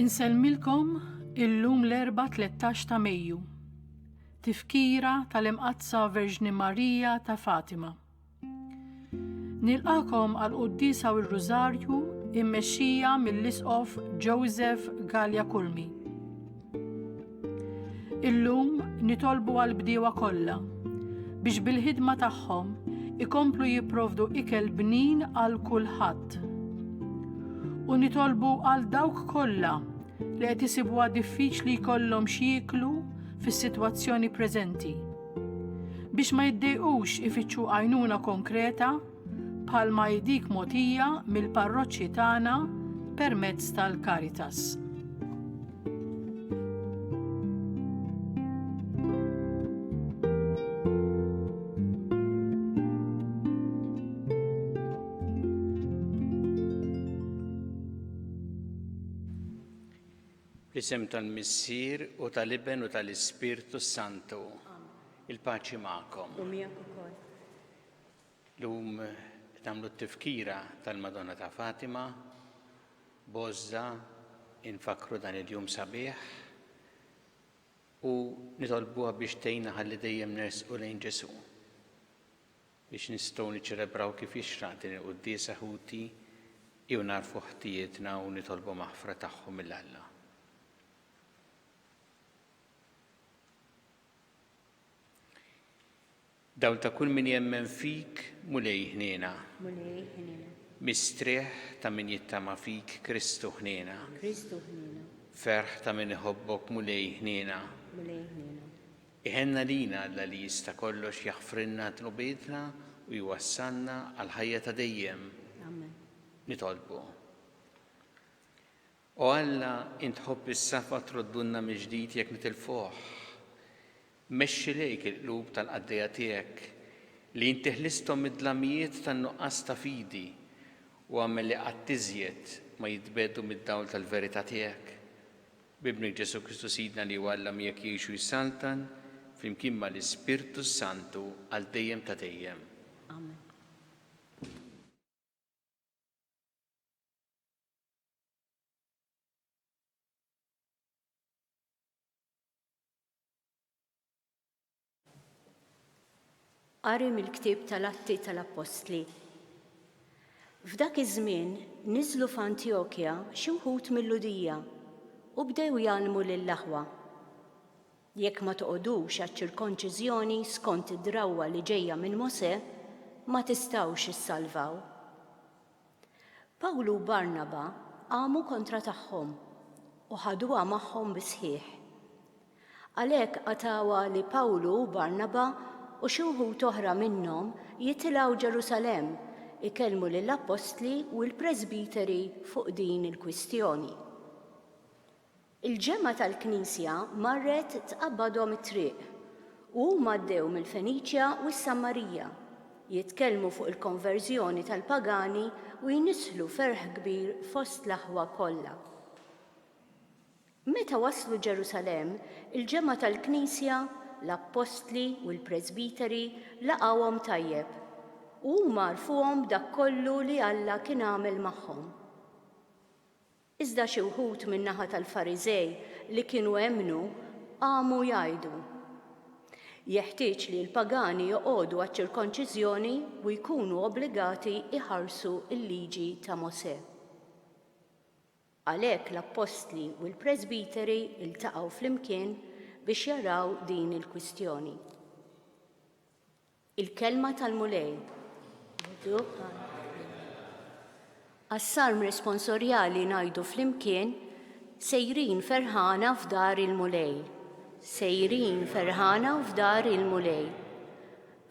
Insellmilkom illum l-erba' 13 ta' Mejju, tifkira tal-imqazza Verġni Marija ta' Fatima. Nilqakom għal-Quddisa u r-Rużarju immexxija mill-Isqof Joseph Gallia Kulmi. Illum nitolbu għall-bdiewa kollha biex bil-ħidma tagħhom ikomplu jipprovdu ikel bnin għal kulħadd. U nitolbu għal dawk kollha li qed isibuha diffiċli jkollhom xi jieklu fis-sitwazzjoni preżenti biex ma jiddejqux ifittxu għajnuna konkreta bħalma dik mogħtija mill-parroċċi tagħna permezz tal-Caritas. Isem tal-Missier u tal-Iben u tal-Ispirtu Santu. Il-paċi magħkom. U miegħek ukoll. Lum nagħmlu t-tifkira tal-Madonna ta' Fatima, Bozza, infakru dan il-jum sabiħ u nitolbuha biex tgħinna ħalli dejjem nersqu lejn Ġesu. Biex nistgħu niċċelebraw kif jixraq din il-Quddiesa ħuti jew narfu ħtijietna u nitolbu maħfra tagħhom mill-Alla. Dawl ta' kull min jemmen fik mulej ħniena. Mulej ħniena. Mistrieħ ta' min jittama fik Kristu ħniena. Kristu ħniena. Ferħ ta' min iħobbok mulej ħniena. Mulej ħniena. Iħenna lina Alla li jista' kollox jaħfrinna tnubietna u jwassalna għal ħajja ta' dejjem. Amen. Nitolbu. O Alla int ħobb is-safa troddunna mill-ġdid jekk nitilfuh. Mexxi lejk il-qlub tal-qaddejja tiegħek li inti ħlisthom mid-dlamijiet tan-nuqqas ta' fidi u għamel li qatt iżjed ma jitbeddu mid-dawl tal-verità tiegħek. Bibnik Ġesu Kristu Sidna li huwa Alla miegħek jgħixu jsaltan flimkien mal-Ispirtu Santu għal dejjem ta' dejjem. Amen. Qari mill-ktieb tal-Atti tal-Apostli. F'dak iż-żmien niżlu f'Antjokja xi wħud mill-Ludija u bdew jgħallmu lill-aħwa. Jekk ma toqgħodux għaċ-ċirkonċiżjoni skont id-drawwa li ġejja minn Mosè, ma tistgħux issalvaw. Pawlu u Barnaba għamu kontra tagħhom u ħaduha magħhom bi sħiħ. Għalhekk qatawha li Pawlu u Barnaba u xi wħud oħra minnhom jitilgħu Ġerusalemm ikellmu lill-Apostli u l-Presbiteri fuq din il-kwistjoni. Il-ġemma tal-Knisja marret tqabbadhom it-triq u huma għaddew mill-Feniċja u s-Sammarija jitkellmu fuq il-konverżjoni tal-pagani u jnisħlu ferħ kbir fost l-aħwa kollha. Meta waslu Ġerusalemm, il-ġemma tal-Knisja l-Apostli u l-Presbiteri laqgħuhom tajjeb u huma għarfuhom dak kollu li Alla kien għamel magħhom. Iżda xi wħud min-naħa tal-Fariżej li kienu hemmnu qamu jgħidu. Jeħtieġ li l-pagani joqogħdu għaċ-ċirkonċiżjoni u jkunu obbligati iħarsu l-liġi ta' Mosè. Għalhekk l-Apostli u l-Presbiteri iltaqgħu flimkien biex jaraw din il-kwistjoni. Il-kelma tal-mulej. Għas-salm responsorjali ngħidu flimkien sejrin ferħana f'dar il-mulej. Sejrin ferħana f'dar il-mulej.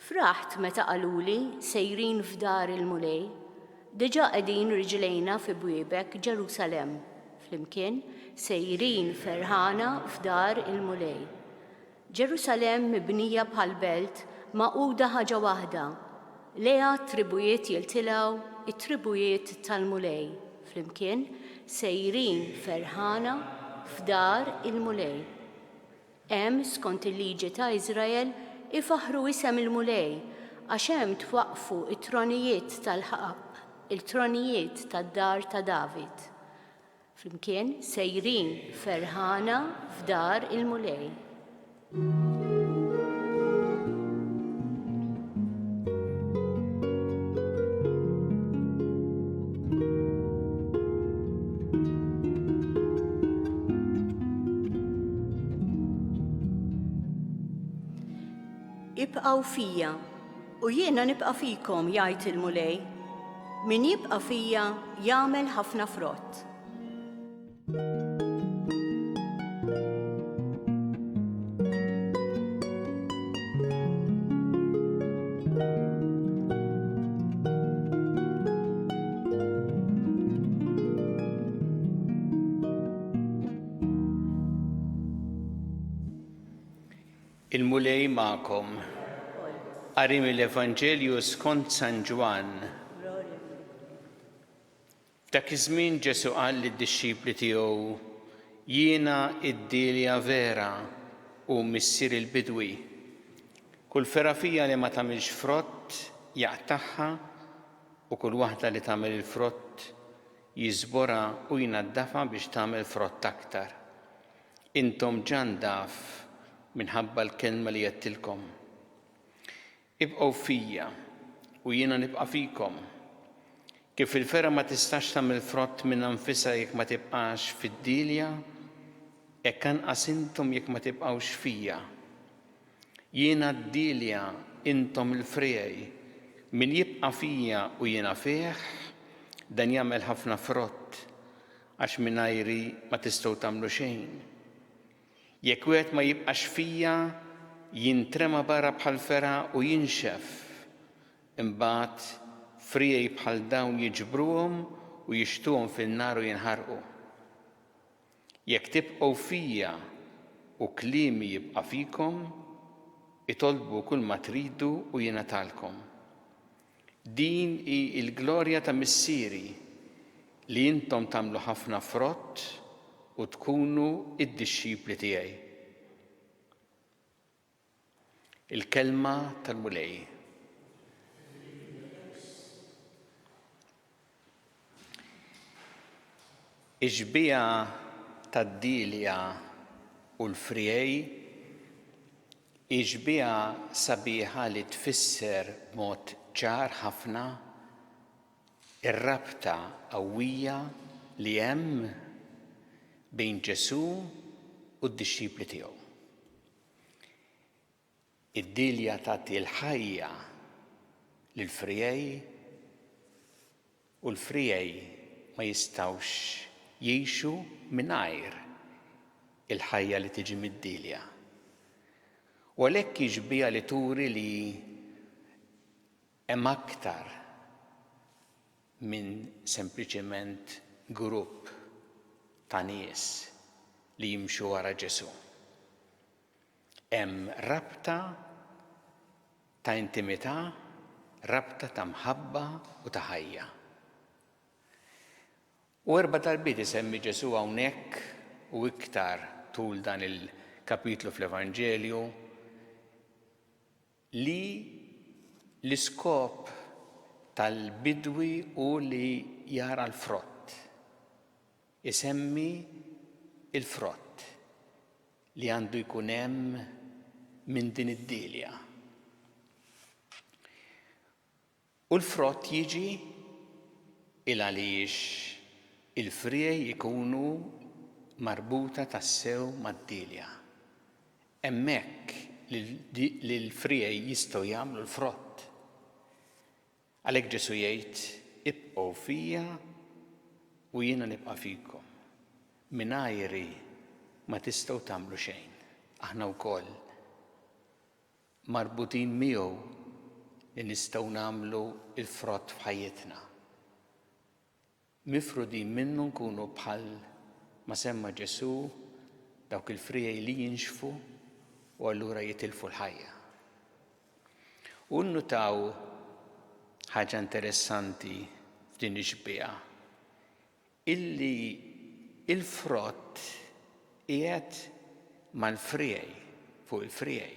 Fraħt meta qaluli sejrin f'dar il-mulej. Diġà qegħdin riġlejna fi bwiebek Ġerusalemm. Flimkien sejrin ferħana f'dar il-mulej. Ġerusalemm mibnija bħal belt maquda ħaġa waħda. Leha tribujiet jiltilgħu it-tribujiet tal-mulej. Flimkien sejrin ferħana f'dar il-mulej. Hemm skont il-liġi ta' Iżrael ifaħru isem il-mulej għax hemm twaqqfu it-tronijiet tal-ħaq, il-tronijiet tad-dar ta' David. flimkien sejrin ferħana f'dar il-mulej. Ibqgħu fija u jiena nibqa' fikom jgħid il-mulej. Min jibqa' fija jagħmel ħafna frott. Il-mulej ma'kom. Qari mill-Evanġelju skont San Ġwan. F'dak iż-żmien Ġesu qal lid-dixxipli tiegħu: jiena d-dilja vera u missier il-bidwi. Kull fera fija li ma tagħmilx frott jaqtagħha u kull waħda li tagħmel il-frott jiżborha u jnaddafa biex tagħmel frott aktar. Intom ġandaf minħabba l-kelma li jettilkom. Ibqgħu fija u jiena nibqa' fikom. Kif il-fera ma tistax tagħmel frott minn anfisha jekk ma tibqax fid-dilja, hekk anqas intom jekk ma tibqgħux fija. Jiena d-dilja, intom il-frejej. Min jibqa' fija u jiena fih, dan jagħmel ħafna frott għax mingħajri ma tistgħu tagħmlu xejn. Jekk wieħed ma jibqax fija, jintrema barra bħal fera u jinxef. Imbagħad frejej bħal dawn jiġbruhom u jixtuhom fin-nar u jinħarqu. Jekk tibqgħu fija u kliemi jibqa' fikom, itolbu kull ma tridu u jingħatalkom. Din hi l-glorja ta' missieri li intom tagħmlu ħafna frott u tkunu id-dixxipli tiegħi. Il-kelma tal-mulej. Iġbija tad-dilja u l-frejej, iġbija sabiħa li tfisser b'mod ċar ħafna ir-rabta qawwija li hemm bejn Ġesu u d-dixxipli tiegħu. Id-dilja tagħti l-ħajja lill-frejej u l-frejej ma jistgħux jgħixu mingħajr il-ħajja li tiġi mid-dilja. U għalhekk jiġbija li turi li hemm aktar minn sempliċement grupp ta' nies li jimxu wara Ġesu. Hemm rabta ta' intimità, rabta ta' mħabba u ta' ħajja. U 4 darbiet isemmi Ġesu hawnhekk u iktar tul dan il-kapitlu fl-Evanġelju li l-iskop tal-bidwi u li jara l-frott. Isemmi il-frott li għandu jkun hemm minn din id-dilja. U l-frott jiġi għaliex il-frejej ikunu marbuta tassew mad-dilja. Hemmhekk li l-frejej jistgħu jagħmlu l-frott. Għalhekk Ġesu jgħid: ibqgħu fija u jiena nibqa' fikom. Mingħajri ma tistgħu tagħmlu xejn. Aħna wkoll marbutin miegħu li nistgħu nagħmlu l-frott f'ħajjitna. Mifrudin minnu nkunu bħal ma semma Ġesu dawk il-frejej li jinxfu u allura jitilfu l-ħajja. U nnutaw ħaġa interessanti f'din ix-xbieqa illi il-frott qiegħed mal-frejej fuq il-frejej.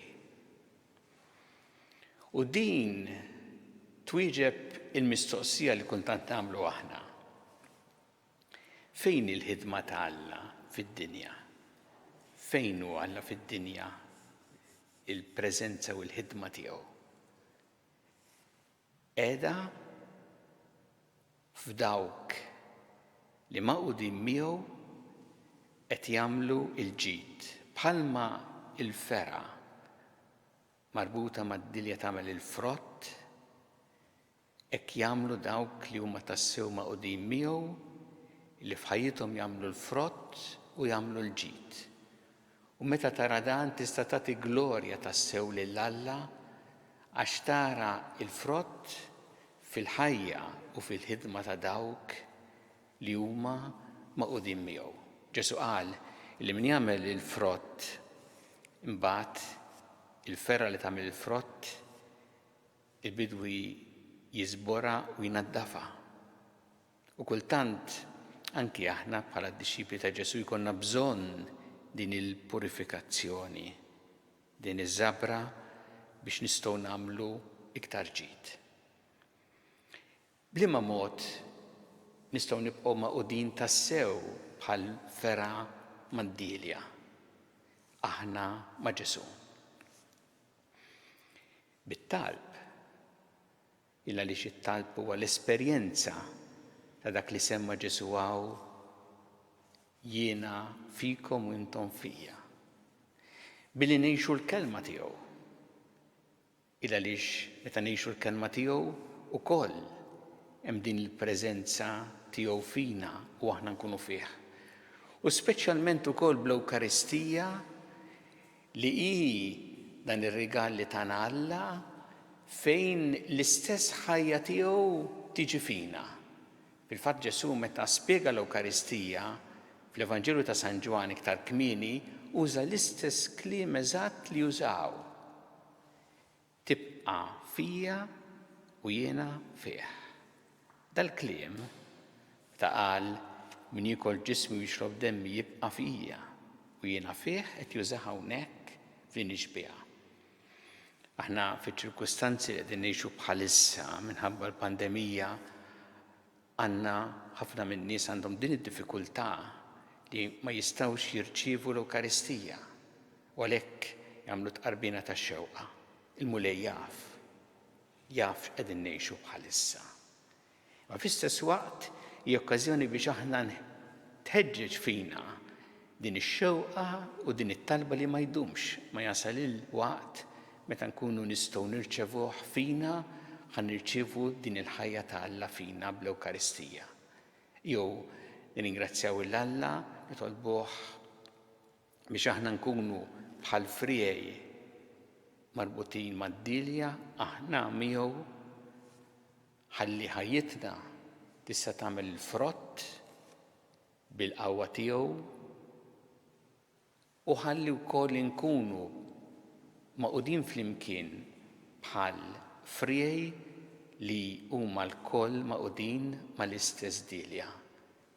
U din twieġeb il-mistoqsija li kuntant nagħmlu aħna. fejn il-ħidma ta' Alla fid-dinja? Fejn hu Alla fid-dinja il-preżenza u l-ħidma tiegħu? Qiegħda f'dawk li maqudin miegħu qed jagħmlu l-ġid bħalma il-fera marbuta mad-dilja tagħmel il-frott hekk jagħmlu dawk li huma tassew maqudin miegħu li f'ħajjithom jagħmlu l-frott u jagħmlu l-ġid. U meta tara dan tista' tagħti glorja tassew lil Alla għax tara l-frott fil-ħajja u fil-ħidma ta' dawk li huma maqudin miegħu. Ġesu qal li min jagħmel il-frott imbagħad il-ferra li tagħmel il-frott il-bidwi jiżbora u jnaddafha. U kultant anki aħna bħala d-dixxipli ta' Ġesu jkollna bżonn din il-purifikazzjoni, din iż-żabra biex nistgħu nagħmlu iktar ġid. Bliema mod nistgħu nibqgħu maqudin tassew bħal fera mad-dilja aħna ma' Ġesu. Bit-talb, illa għaliex it-talb huwa l-esperjenza ta' dak li semma Ġesu hawn jiena fikom u intom fija. Billi ngħixu l-kelma tiegħu. Illa għaliex meta ngħixu l-kelma tiegħu ukoll hemm din il-preżenza tiegħu fina u aħna nkunu fih. U speċjalment ukoll bl-Ewkaristija li hi dan ir-rigal li tagħna Alla fejn l-istess ħajja tiegħu tiġi fina. Fil-fatt Ġesu meta spjega l-Ewkaristija fl-Evanġelu ta' San Ġwan iktar kmieni uża l-istess kliem eżatt li użaw. Tibqa' fija u jiena fih. Dal-kliem ta' qal min jiekol ġismi u jixrob demmi jibqa' fija u jiena fih qed juża hawnhekk f'din ix-xbiegħa. Aħna fiċ-ċirkustanzi li qegħdin ngħixu bħalissa minħabba l-pandemija għandna ħafna min-nies għandhom din id-diffikultà li ma jistgħux jirċievu l-Ewkaristija u għalhekk jagħmlu tqarbina tax-xewqa. Il-mulej jaf x'qegħdin ngħixu bħalissa. Ma fl-istess waqt hija okkażjoni biex aħna tħeġġeġ fina din ix-xewqa u din it-talba li ma jdumx, ma jasal il-waqt meta nkunu nistgħu nirċevuh fina ħan nirċievu din il-ħajja ta' Alla fina bl-Ewkaristija. Jew nirringrazzjaw il-Alla nitolbuh biex aħna nkunu bħal friej marbutin mad-dilja aħna miegħu ħalli ħajjitna tista' tagħmel il-frott bil-qawwa tiegħu u ħalli wkoll inkunu maqudin flimkien bħal friej li huma l-koll maqudin mal-istess dilja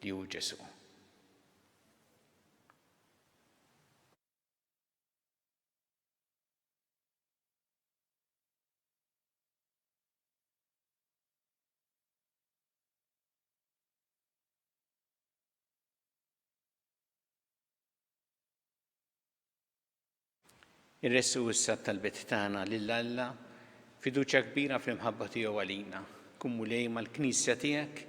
li hu Ġesu. Irressu issa tal-bet tagħna lil Alla fiduċja kbira fl-imħabba tiegħu għalina. Kummulej mal-Knisja tiegħek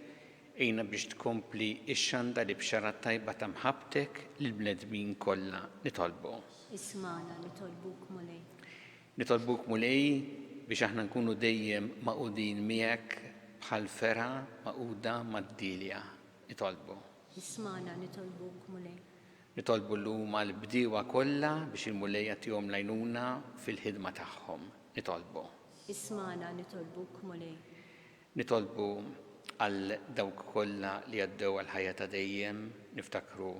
ejna biex tkompli x-xanda li b'xarat tajba ta' mħabbtek lill-bnedmin kollha nitolbu. Ismana nitolbuk mulej. Nitolbuk mulej biex aħna nkunu dejjem maqudin miegħek bħal fera maquda mad-dilja nitolbu. Ismana nitolbuk mulej. Nitolbu llum għall-bdiewa kollha biex il-mulej jagħtihom l-għajnuna fil-ħidma tagħhom. Nitolbu. Ismana nitolbuk mulej. Nitolbu għal dawk kollha li għaddew għal ħajja ta' dejjem niftakru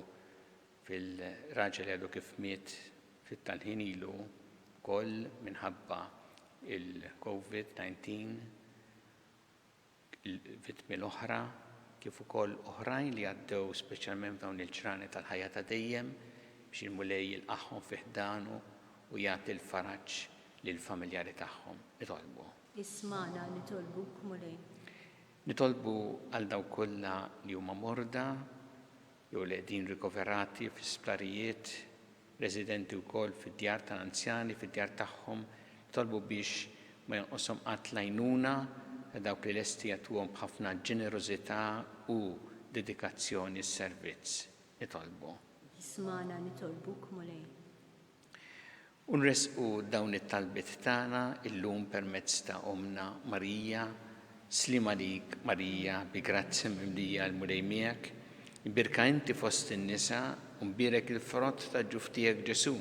fil-raġel għadu kif miet fit-talħin ilu wkoll minħabba il-COVID-19 il-vittmi l-oħra kif ukoll oħrajn li għaddew speċjalment dawn il-ġrani tal-ħajja ta' dejjem biex il-mulej jilqagħhom fi ħdanu u jagħti l-faraġġ lill-familjari tagħhom. Nitolbu. Ismana nitolbuk mulej. Nitolbu għal dawk kollha li huma morda jew li qegħdin rikoverati fl-isptarijiet, residenti wkoll fid-djar tal-anzjani, fid-djar tagħhom, tolbu biex ma jonqoshom qatt l-għajnuna dawk li lesti jagħtuhom b'ħafna ġenerożità u dedikazzjoni s-servizz. Nitolbu. Ismana nitolbuk mulej. Unresqu dawn it-talbiet tagħna illum permezz ta' Omna Marija, slima lik Marija bi grazzi mimlija l-mulej miegħek, imbirka inti fost in-nisa u mbirek il-frott ta' ġuf tiegħek Ġesu.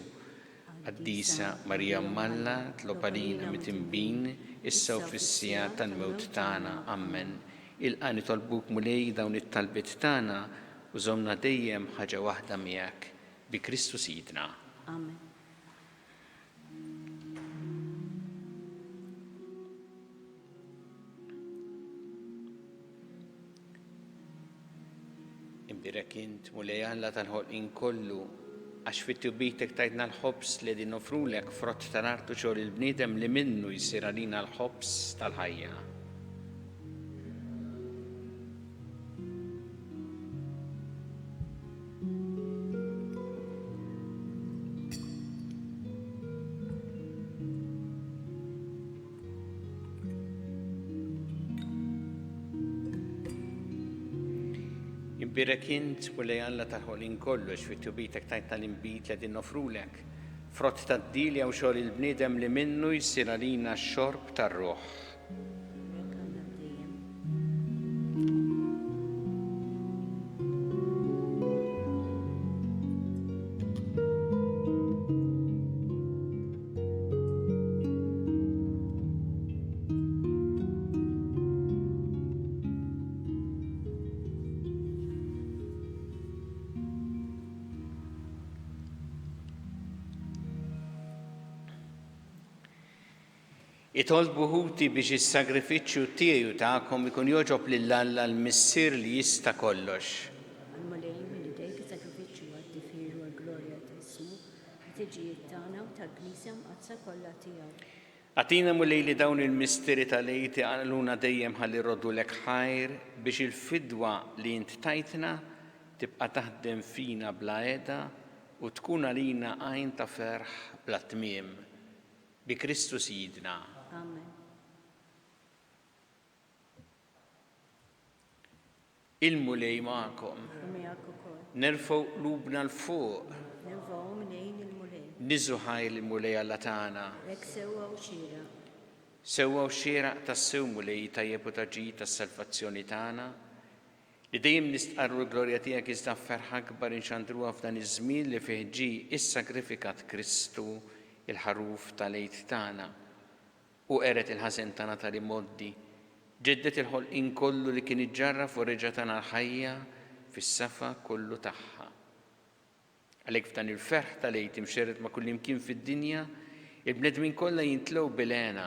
Qaddisa Marija Malla tlob għalina mitimbin issa u fis-sija tal-mewt tagħna. Amen. Ilqa' nitolbuk mulej dawn it-talbiet tagħna u żomna dejjem ħaġa waħda miegħek bi Kristu Sidna. Amen. Imbirek int mulej Alla tal-ħolqien kollu għax fit-tubitek tajtna l-ħobs li din nofrulek frott tal-artu xogħol il-bniedem li minnu jsir għalina l-ħobs tal-ħajja. Imbirek int mulej Alla tal-ħolqien kollu għax fit-tubitek tajtna l-imbit li din nofrulek frott tad-dilja u xogħol il-bniedem li minnu jsir għalina x-xorb tar-ruħ. Itolbu ħuti biex is-sagrifiċċju tiegħu tagħkom ikun joġob lil Alla l-Missier li jista' kollox. Għal-mulej minn idejk il-sagrifiċċju għad-difir u l-glorja ta' Jessu, ħtiġijiet tagħna u tal-Knisja mqazza kollha tiegħu. Għatina mulej li dawn il-misteri tal-lejti għaluna dejjem ħalli rodulek ħajr biex il-fidwa li int tajtna tibqa' taħdem fina bla qiegħda u tkun għalina għajn ta' ferħ bla tmiem. Bi Kristu Sidna. Amen. Il-mulej magħkom. Miegħek ukoll. Nerfgħu qlubna l-fuq. Nerfgħu minejn il-mulej. Niżu ħajl il-mulej Alla tagħna. Hekk sewwa u xieraq. Sewwa u xieraq tas-sew mulej tajjeb u taġġid tas-salvazzjoni tagħna. Li dejjem nistqarru l-glorja tiegħek iżda ferħ akbar inxandruha f'dan iż-żmien li fih ġie issagrifikat Kristu il-ħaruf tal-għid tagħna u qeret il-ħażen tagħna tal-imoddi, ġeddet il-ħolqien kollu li kien iġġarraf u reġa' tagħna l-ħajja fis-safa kollu tagħha. Għalhekk f'dan il-ferħ tal-għid imxerred ma' kull imkien fid-dinja, il-bnedmin kollha jintlew bil-għena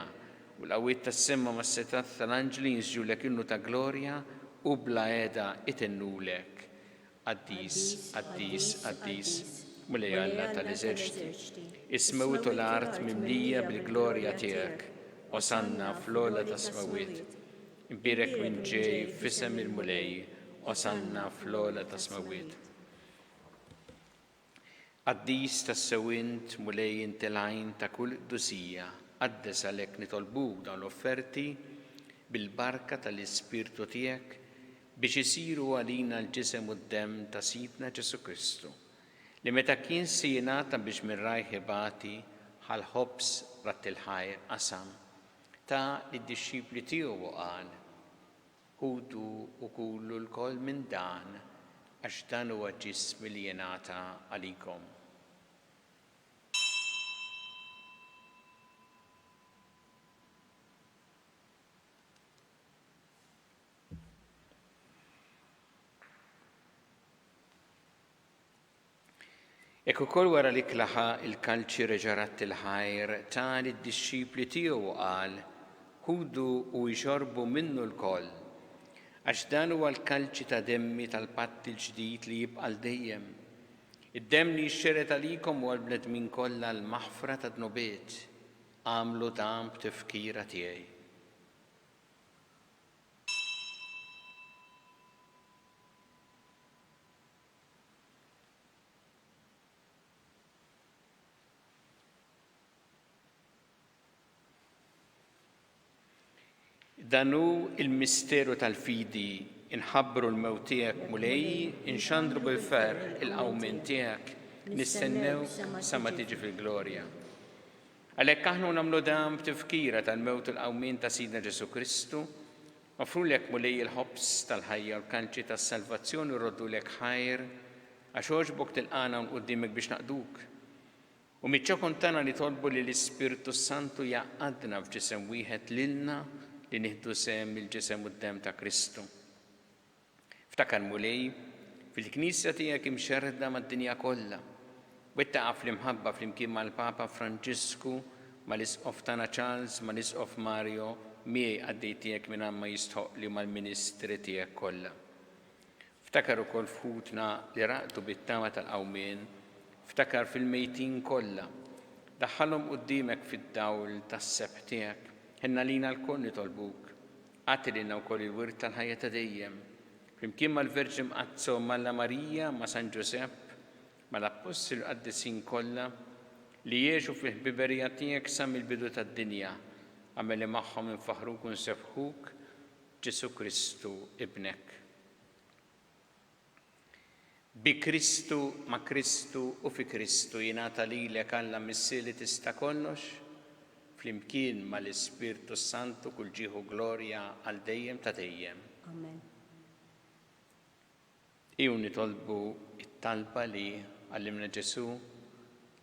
u l-qawwiet tas-semma mas-setat tal-anġli jinżġulek innu ta' glorja u bla qiegħda itennulek. Qaddis, qaddis, qaddis, mulej Alla tal-eżerċiti. Ismewtu l-art mimlija bil-glorja tiegħek. Osanna fl-ola ta' smawiet. Imbirek minn ġej f'isem il-mulej. Osanna fl-ola ta' smawiet. Qaddis tas-sewint mulej intilajn ta' kull qdusija. Qaddes għalhekk nitolbuk dawn l-offerti bil-barka tal-Ispirtu tiegħek biex isiru għalina l-ġisem u d-demm ta' Sidna Ġesu Kristu. Li meta kien sijinata biex mir-rajħ ibati ħal-ħobs rat il-ħajr qasam ta' id-disċipli tiegħu qal ħudu u kullu l-koll minn dan għax dan huwa ġismi li jingħata għalikom. Ek ukoll wara li klaħa il-kalċi reġarat il-ħajr tal id-disċipli tiegħu qal ħudu u jxorbu minnu l-koll għax dan huwa l-kalċi ta' demmi tal-patt il-ġdid li jibqa' dejjem. Id-demm li jxxeret għalikom huwa l-bnedmin kollha l-maħfra ta' dnubiet. Għamlu dan b'tifkira tiegħi. Danu il-misteru tal-fidi inħabbru l-mewtijak mulej, inxandru bil-fer il-qawmin tijak, nistennew sama tiġi fil-glorja. Għalek aħna namlu dam b'tifkira tal-mewt il-qawmin ta' Sidna Ġesu Kristu, offru lek mulej il-ħobs tal-ħajja u l-kanċi tas-salvazzjoni u roddu lek ħajr, għax oġbok tilqana un quddimek biex naqduk. U mitċokun tana li tolbu li l-Ispirtu Santu jaqadna f'ġisem wieħed lilna li nieħdu sem il-ġisem u d-dem ta' Kristu. Ftakar mulej, fil-Knisja tiegħek imxerda mad-dinja kollha. Wettaqa fl-imħabba fl-imkien mal-Papa Franġisku, mal-Isqof tana Charles, mal-Isqof Mario, miej għaddej tiegħek minn ma jistħoq li mal-Ministri tiegħek kollha. Ftakar ukoll fħutna li raqtu bit-tama tal-qawmien, ftakar fil-mejtin kollha. Daħħalhom qudiemek fid-dawl tas-seb tiegħek. Ħenna lina l-koll nitolbuk. Għati lilna wkoll il-wirt tal-ħajja ta' dejjem. Flimkien mal-Verġin Mqazzo Malla Marija ma' San Ġusepp, mal-Apostoli qaddisin kollha li jiexu fil-ħbiberija tiegħek sa mill-bidu tad-dinja, għamel li magħhom infaħruk u nsebħuk Ġesu Kristu ibnek. Bi Kristu, ma' Kristu u fi Kristu jingħata lilek Alla missier li tista' kollox, flimkien mal-Ispirtu Santu kull ġieħu glorja għal dejjem ta' dejjem. Amen. Iju nitolbu it-talba li għallimna Ġesu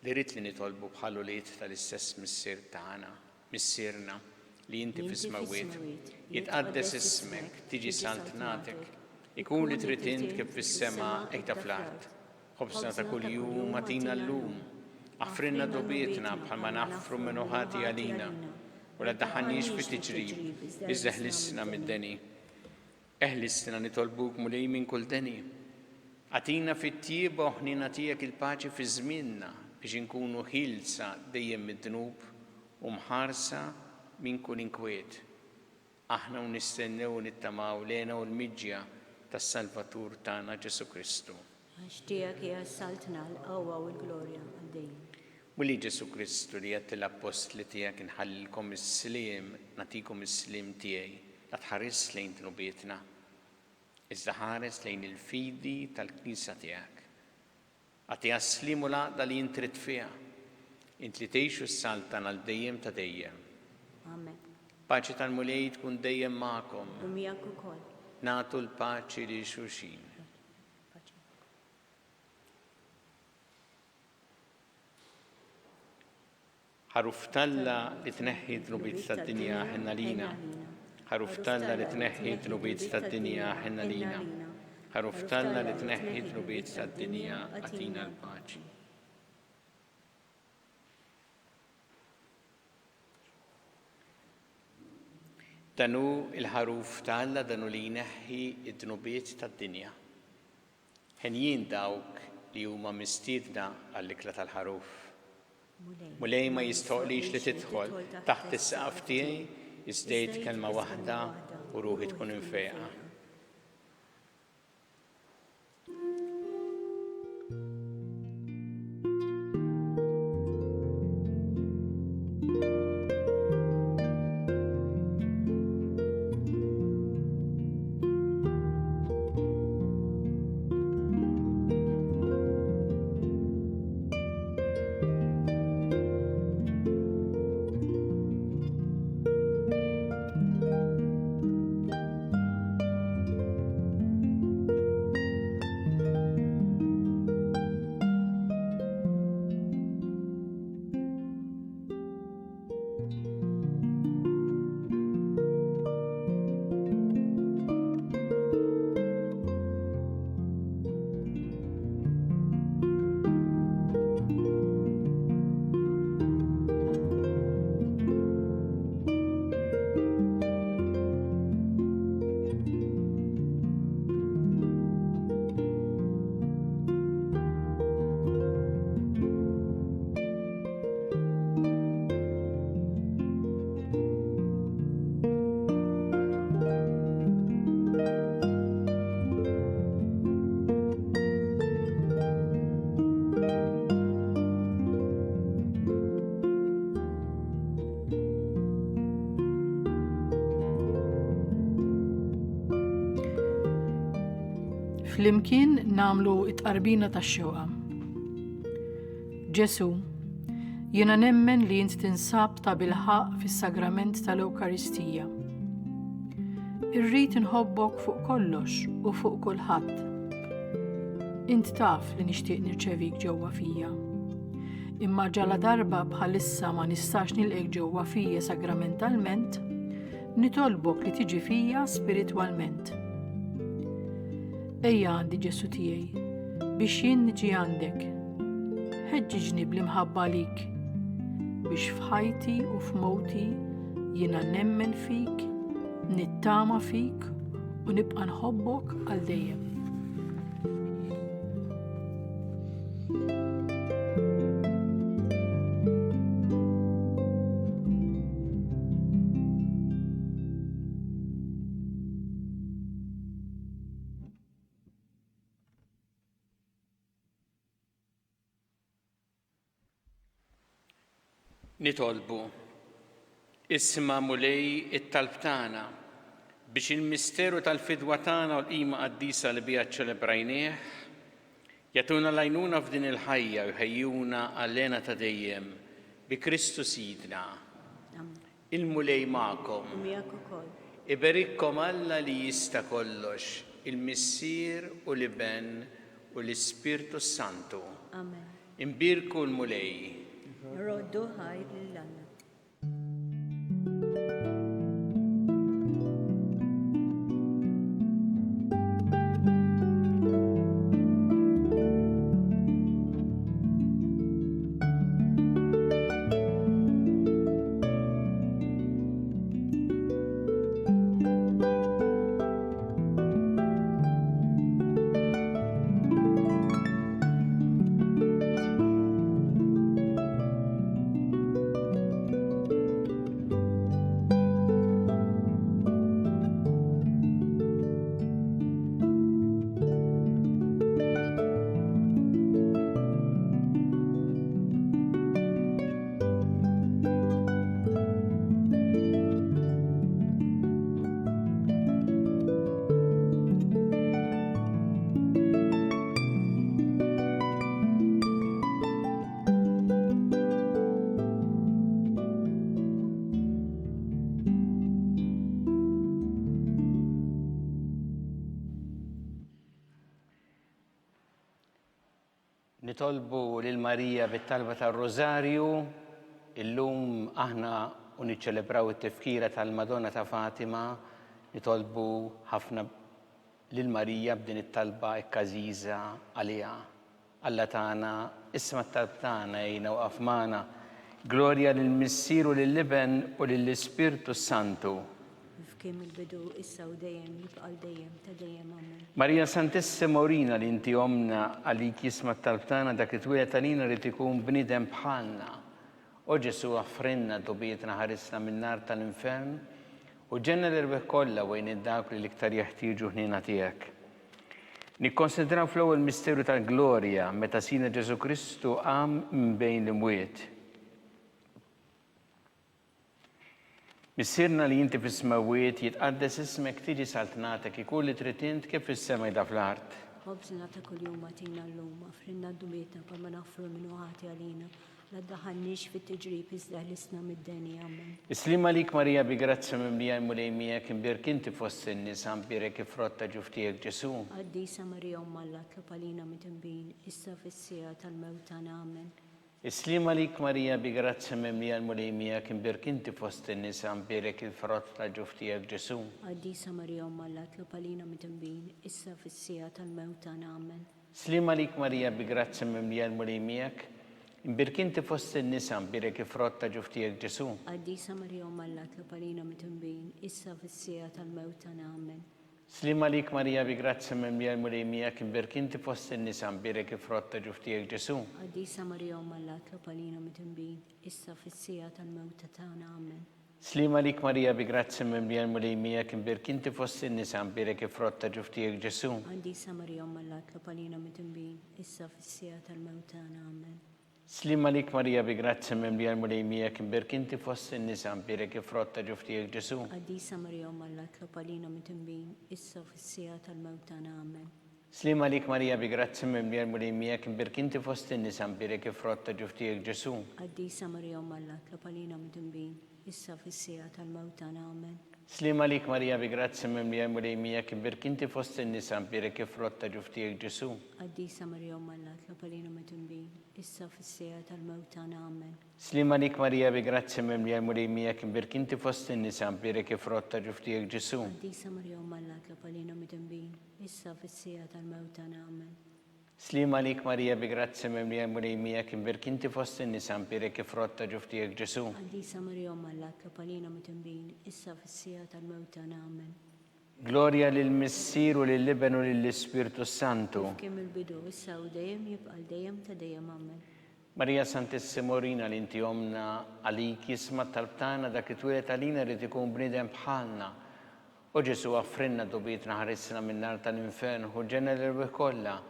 li rrid li nitolbu bħalu liet tal-istess missier tagħna, missierna li inti fis-smawiet, jitqaddes ismek, tiġi saltnatek, ikun li trid int kif fis-sema hekk ta' fl-art. Ħobsna ta' kuljum atina llum, aħfrinna dobietna bħalma naħfru minuħati għalina, u la daħanniex fi tiġrib, iżda ħlissna mid-deni. Eħlissna nitolbuk mulej minn kull deni. Għatina fit-tjieba u ħnina tiegħek il-paċi fi żmienna biex inkunu ħilsa dejjem mid-dnub u mħarsa minn kull inkwiet. Aħna u nistennew nittamaw lena u l-miġja tas-Salvatur tagħna Ġesu Kristu. Għax tiegħek hija saltna l-qawwa u l-glorja għaddejjem. Mulli Ġesu Kristu li għedt l-apostli tiegħek inħallilkom is-sliem, nagħtikom is-sliem tiegħi, la tħares lejn tnubietna, iżda ħares lejn il-fidi tal-Knisja tiegħek. Għati għas-sliem u l-għaqda li int trid fiha, int li tgħixu s-saltan għal dejjem ta' dejjem. Amen. Paċi tal-mulej tkun dejjem magħkom. U miegħek ukoll. Nagħtu l-paċi li xulxin. Ħaruf Talla li tneħħi d-nubiet tad-dinja ħinna lina. Ħaruf Talla li tneħħi d-nubiet tad-dinja ħinna lina. Ħaruf Talla li tneħħi d-nubiet tad-dinja għatina l-paċi. Danu il-ħaruf Talla danu li jneħħi d-nubiet tad-dinja. Ħenjin dawk li huma mistiedna għall-ikla tal-ħaruf. Mulej ma jistoqlix li tidħol taħt is-saqaf tiegħi iżdejt kelma waħda u ruħi tkun infeqa. Flimkien namlu it-qarbina tax-xewqa. Ġesu, jiena nemmen li int tinsab ta' bilħaq fis-sagrament tal-Ewkaristija. Irrid inħobbok fuq kollox u fuq kulħadd. Int taf li nixtieq nirċevik ġewwa fija. Imma ġala darba bħalissa ma nistax nilqek ġewwa fija sagramentalment, nitolbok li tiġi fija spiritwalment. Ejja għandi Ġesu tiegħi biex jien niġi għandek. Ħeġġiġni bl-imħabba lik biex f'ħajti u f'mowti jiena nemmen fik, nittama fik u nibqa' nħobbok għal dejjem. Nitolbu, isma' mulej it-talb tagħna biex il-misteru tal-fidwa tagħna u l-qima qaddisa li biha ċċelebrajnieh jagħtuna l-għajnuna f'din il-ħajja u jħejjuna għall-għena ta' dejjem bi Kristu Sidna. Il-mulej magħkom. Miegħek ukoll. Iberikkom Alla li jista' kollox, il-Missier u l-Iben u l-Ispirtu Santu. Amen. Imbirku l-mulej. Roddu ħajr lill-Alla. Nitolbu lil Marija bit-talba tar-Rożarju, illum aħna u niċċelebraw it-tifkira tal-Madonna ta' Fatima, nitolbu ħafna lil Marija b'din it-talba ekkażiża għaliha. Alla tagħna, isma' t-talb tagħna jgħinna waqaf magħna. Glorja lill-Missier u lill-Iben u lill-Ispirtu Santu. F'kemm il-bidu issa u dejjem jibqa' dejjem ta' dejjem amen. Marija Santissima Urina li inti omna għalik jisma' t-talb tagħna dak it-twiela tanina li ikun bniedem bħalna. O Ġesu offrinna dobietna ħarisna min-nar tal-infern u ġenna l-irbeħ kollha wejn id-dawk li l-iktar jeħtieġu ħniena tiegħek. Nikkonsidraw fl-ewwel misteru tal-glorja meta sina Ġesu Kristu qam minn bejn l-imwiet. Missirna li inti fis-smawiet jitqaddes ismek tiġi saltnatek ikun li trid int kif fis-sema jda fl-art. Ħobżna ta' kuljum għatina llum, affrinna d-dubietna bħalma naffru minnu ħati għalina. La ddaħħalniex fit-tiġrib iżda ħlisna mid-deni amen. Islima lik Marija bi grazza mimlija mulej miegħek imbirk inti fost in-nisa mbirek ifrotta ġuftijek Ġesu. Qaddisa Marija Umm Alla tlub għalina mitinbin, issa fis-sija tal-mewt tagħna amen. Islima lik Marija bi grazza mimlija mulej miegħek imbirk inti fost in-nisa mbirek ifrotta ġuftijek Ġesu. Qaddisa Marija Umm Alla tlub għalina mitinbin, issa fis-sija tal-mewt tagħna amen. Islima lik Marija bi grazza mimlija mulej miegħek imbirk inti fost in-nisa mbirek ifrotta ġuftijek Ġesu. Qaddisa Marija Umm Alla tlub għalina mitinbin, issa fis-sija tal-mewt tagħna amen. Slima lik Marija bi grazza mimlija mulej miegħek imbirk inti fost in-nisa mbirek ifrotta ġuftijek Ġesu. Qaddisa Marija Umm Alla tlub għalina mitinbin, issa fis-sija tal-mewt tagħna amen. Slima lik Marija bi grazza mimlija mulej miegħek imbirk inti fost in-nisa mbirek ifrotta ġuftijek Ġesu. Qaddisa Marija Umm Alla tlub għalina mitinbin, issa fis-sija tal-mewt tagħna amen. Slima lik Marija bi grazza mimlija mulej miegħek imbirk inti fost in-nisa mbirek ifrotta ġuftijek Ġesu. Qaddisa Marija Umm Alla tlub għalina mitinbin, issa fis-sija tal-mewt tagħna amen. Slima lik Marija bi grazzi mimlija l-mulimija kim birkinti fost in-nisa mbirek ifrotta ġuftijek Ġesu. Qaddisa Marija Umma tlob għalina mitnbin, issa fis-sija tal-mewt tagħna amen. Slima lik Marija bi grazzi mimlija l-mulimija kim birkinti fost in-nisa mbirek ifrotta ġuftijek Ġesu. Qaddisa Marija Umma tlob għalina mitnbin, issa fis-sija tal-mewt tagħna amen. Slima lik Marija bi grazzi mimlija l-mulimija kim birkinti fost in-nisa mbirek ifrotta ġuftijek Ġesu. Qaddisa Marija Umma tlob għalina mitnbin, issa fis-sija tal-mewt tagħna amen. Slima lik Marija bi grazzi mimlija l-mulimija kim birkinti fost in-nisa mbirek ifrotta ġuftijek Ġesu. Qaddisa Marija Umma tlob għalina mitnbin, issa fis-sija tal-mewt tagħna amen. Gloria lill-Missier u lill-Iben u lill-Ispirtu Santu. Kemm il-bidu issa u dejjem jibqa' dejjem ta' dejjem amen. Marija Santissima Orina li inti omna għalik jisma talbtana dak it-twilet għalina rrid ikun bniedem bħalna. U Ġesu għaffrinna dubietna ħarissna min-nar tal-infern u ġenna l-irwih kollha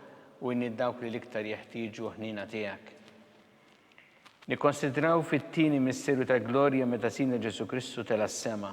u inni dawk li l-iktar jeħtieġu ħnina tiegħek. Nikkonsidraw fit-tieni misteru ta' glorja meta sina Ġesu Kristu tela s-sema.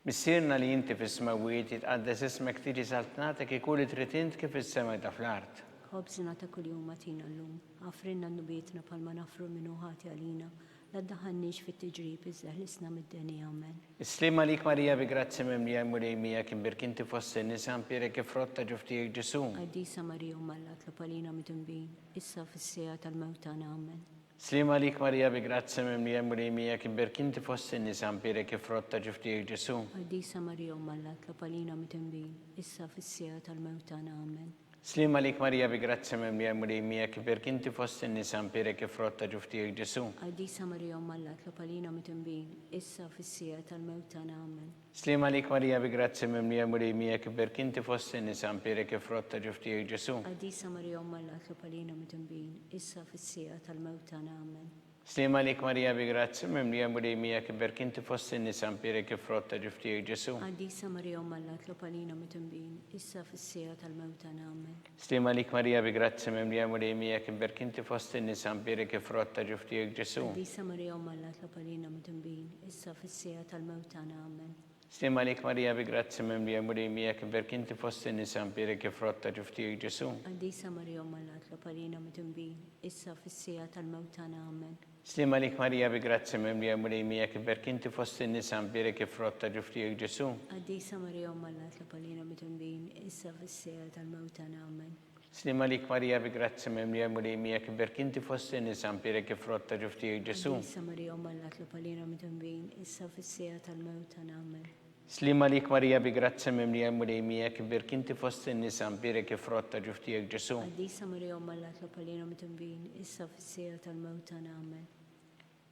Missierna li inti fis-smawiet jitqaddes ismek tiġi saltnatek ikun li trid int kif is-sema ta' fl-art. Ħobżna ta' kuljum matina llum, għafrinna n-nubietna palma nafru minnu ħati għalina, la ddaħannix fit-tiġrib iżda ħlisna mid-deni amen. Islima lik Marija bi grazzi mimlija l-mulimija kim birkinti fost in-nisa mbirek ifrotta ġuftijek Ġesu. Qaddisa Marija Umma tlob għalina mitnbin, issa fis-sija tal-mewt tagħna amen. Slima lik Marija bi grazzi mimlija l-mulimija kim birkinti fost in-nisa mbirek ifrotta ġuftijek Ġesu. Qaddisa Marija Umma tlob għalina mitnbin, issa fis-sija tal-mewt tagħna amen. Slima lik Marija bi grazzi mimlija l-mulimija kim birkinti fost in-nisa mbirek ifrotta ġuftijek Ġesu. Qaddisa Marija Umma tlob għalina mitnbin, issa fis-sija tal-mewt tagħna amen. Slima lik Marija bi grazzi mimlija l-mulimija kim birkinti fost in-nisa mbirek ifrotta ġuftijek Ġesu. Qaddisa Marija Umma tlob għalina mitnbin, issa fis-sija tal-mewt tagħna amen. Slima lik Marija bi grazzi mimlija l-mulimija kim birkinti fost in-nisa mbirek ifrotta ġuftijek Ġesu. Qaddisa Marija Umma tlob għalina mitnbin, issa fis-sija tal-mewt tagħna amen. Slima lik Marija bi grazzi mimlija l-mulimija kim birkinti fost in-nisa mbirek ifrotta ġuftijek Ġesu. Qaddisa Marija Umma tlob għalina mitnbin, issa fis-sija tal-mewt tagħna amen. Slima lik Marija bi grazzi mimlija l-mulimija kim birkinti fost in-nisa mbirek ifrotta ġuftijek Ġesu. Qaddisa Marija Umma tlob għalina mitnbin, issa fis-sija tal-mewt tagħna amen. Slima lik Marija bi grazzi mimlija l-mulimija kim birkinti fost in-nisa mbirek ifrotta ġuftijek Ġesu. Qaddisa Marija Umma tlob għalina mitnbin, issa fis-sija tal-mewt tagħna amen. Slima lik Marija bi grazzi mimlija l-mulimija kim birkinti fost in-nisa mbirek ifrotta ġuftijek Ġesu. Qaddisa Marija Umma tlob għalina mitnbin, issa fis-sija tal-mewt tagħna amen. Slima lik Marija bi grazzi mimlija l-mulimija kim birkinti fost in-nisa mbirek ifrotta ġuftijek Ġesu. Qaddisa Marija Umma tlob għalina mitnbin, issa fis-sija tal-mewt tagħna amen.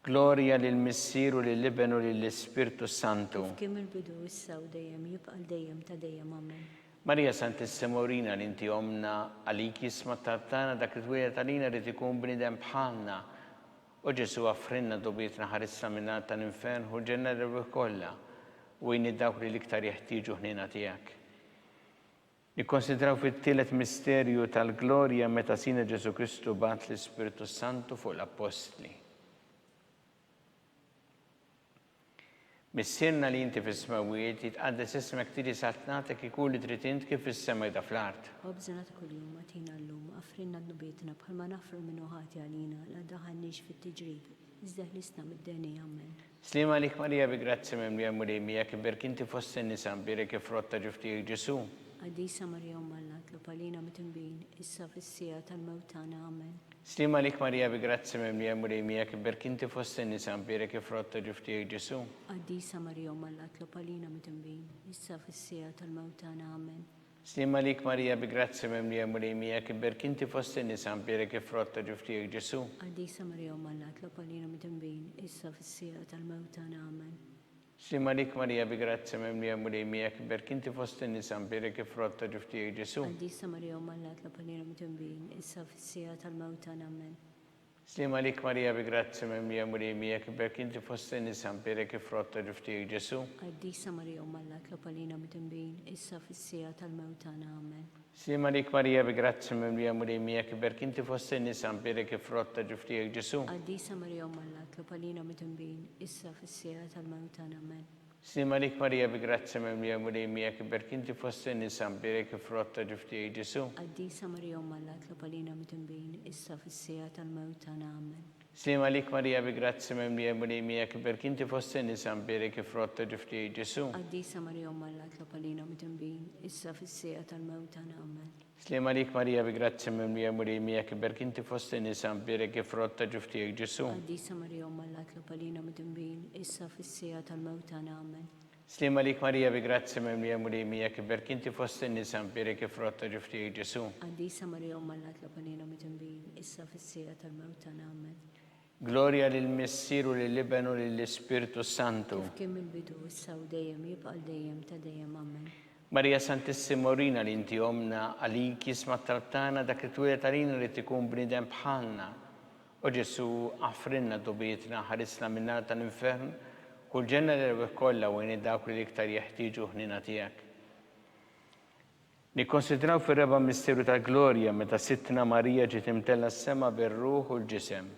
Gloria lill-Missier u lill-Iben u lill-Ispirtu Santu. Kemm il-bidu issa u dejjem jibqa' dejjem ta' dejjem amen. Marija Santissima Orina li inti omna għalik jisma talbtana dak it-twilet għalina rrid ikun bniedem bħalna. U Ġesu għaffrinna dubietna ħarissna min-nar tal-infern u ġenna l-irwih kollha u inni dawk li l-iktar jeħtieġu ħnina tiegħek. Nikkonsidraw fit-tielet misterju tal-glorja meta sina Ġesu Kristu bat l-Ispirtu Santu fuq l-Apostli. Missierna li inti fis-smawiet jitqaddes ismek tiġi saltnatek ikun li trid int kif is-sema ta' fl-art. Ħobżna ta' kuljum matina llum, għafrinna n-nubietna bħalma nafru minnu ħati għalina, la daħannix fit-tiġrib, iżda ħlisna mid-deni amen. Slima lik Marija bi grazzi mimlija l-mulimija kim birkinti fost in-nisa mbirek ifrotta ġuftijek Ġesu. Qaddisa Marija Umma tlob għalina mitnbin, issa fis-sija tal-mewt tagħna amen. Slima lik Marija bi grazzi mimlija l-mulimija kim birkinti fost in-nisa mbirek ifrotta ġuftijek Ġesu. Qaddisa Marija Umma tlob għalina mitnbin, issa fis-sija tal-mewt tagħna amen. Slima lik Marija bi grazzi mimlija l-mulimija kim birkinti fost in-nisa mbirek ifrotta ġuftijek Ġesu. Qaddisa Marija Umma tlob għalina mitnbin, issa fis-sija tal-mewt tagħna amen. Slima lik Marija bi grazzi mimlija l-mulimija kim birkinti fost in-nisa mbirek ifrotta ġuftijek Ġesu. Qaddisa Marija Umma tlob għalina mitnbin, issa fis-sija tal-mewt tagħna amen. Slima lik Marija bi grazzi mimlija l-mulimija kim birkinti fost in-nisa mbirek ifrotta ġuftijek Ġesu. Qaddisa Marija Umma tlob għalina mitnbin, issa fis-sija tal-mewt tagħna amen. Slima lik Marija bi grazzi mimlija l-mulimija kim birkinti fost in-nisa mbirek ifrotta ġuftijek Ġesu. Qaddisa Marija Umma tlob għalina mitnbin, issa fis-sija tal-mewt tagħna amen. Slim għalik Marija bi grazzi mimlija murejmija kiberk inti fost in-nisa mberek frott ta' ġufti Ġesu. Qaddisa Marija Umma Alla tlopalina mitnbin issa fis-sija tal-mewt tagħna amen. Slim għalik Marija bi grazzi mimlija murejmija kiberk inti fost in-nisa mberek frott ta' ġufti Ġesu. Qaddisa Marija Umma Alla tlopalina mitnbin issa fis-sija tal-mewt tagħna amen. Slim għalik Marija bi grazzi mimlija murejmija kiberk inti fost in-nisa mberek frott ta' ġufti Ġesu. Qaddisa Marija Umma Alla tlopalina mitnbin issa fis-sija tal-mewt tagħna amen. Slim għalik Marija bi grazzi mimlija murejmija kiberk inti fost in-nisa mberek frott ta' ġufti Ġesu. Qaddisa Marija Umma Alla tlopalina mitnbin issa fis-sija tal-mewt tagħna amen. Gloria lill-Missir u lill-Iben u lill-Ispiritu Santu. Kif kien mill-bidu issa u dejjem jibqa' dejjem ta' dejjem amen. Marija Santissima Orina li inti omna għalik jisma talbtana dak li twilet għalina li tikun bnidem bħalna. U Ġesu għafrinna dubietna ħarisna minna tal-infern kull ġenna l kolla u għini dawk li iktar jeħtieġu ħnina tijak. Nikkonsidraw fil-reba misteru tal-Glorja meta sittna Marija ġiet imtella s-sema bir-ruħ u l-ġisem.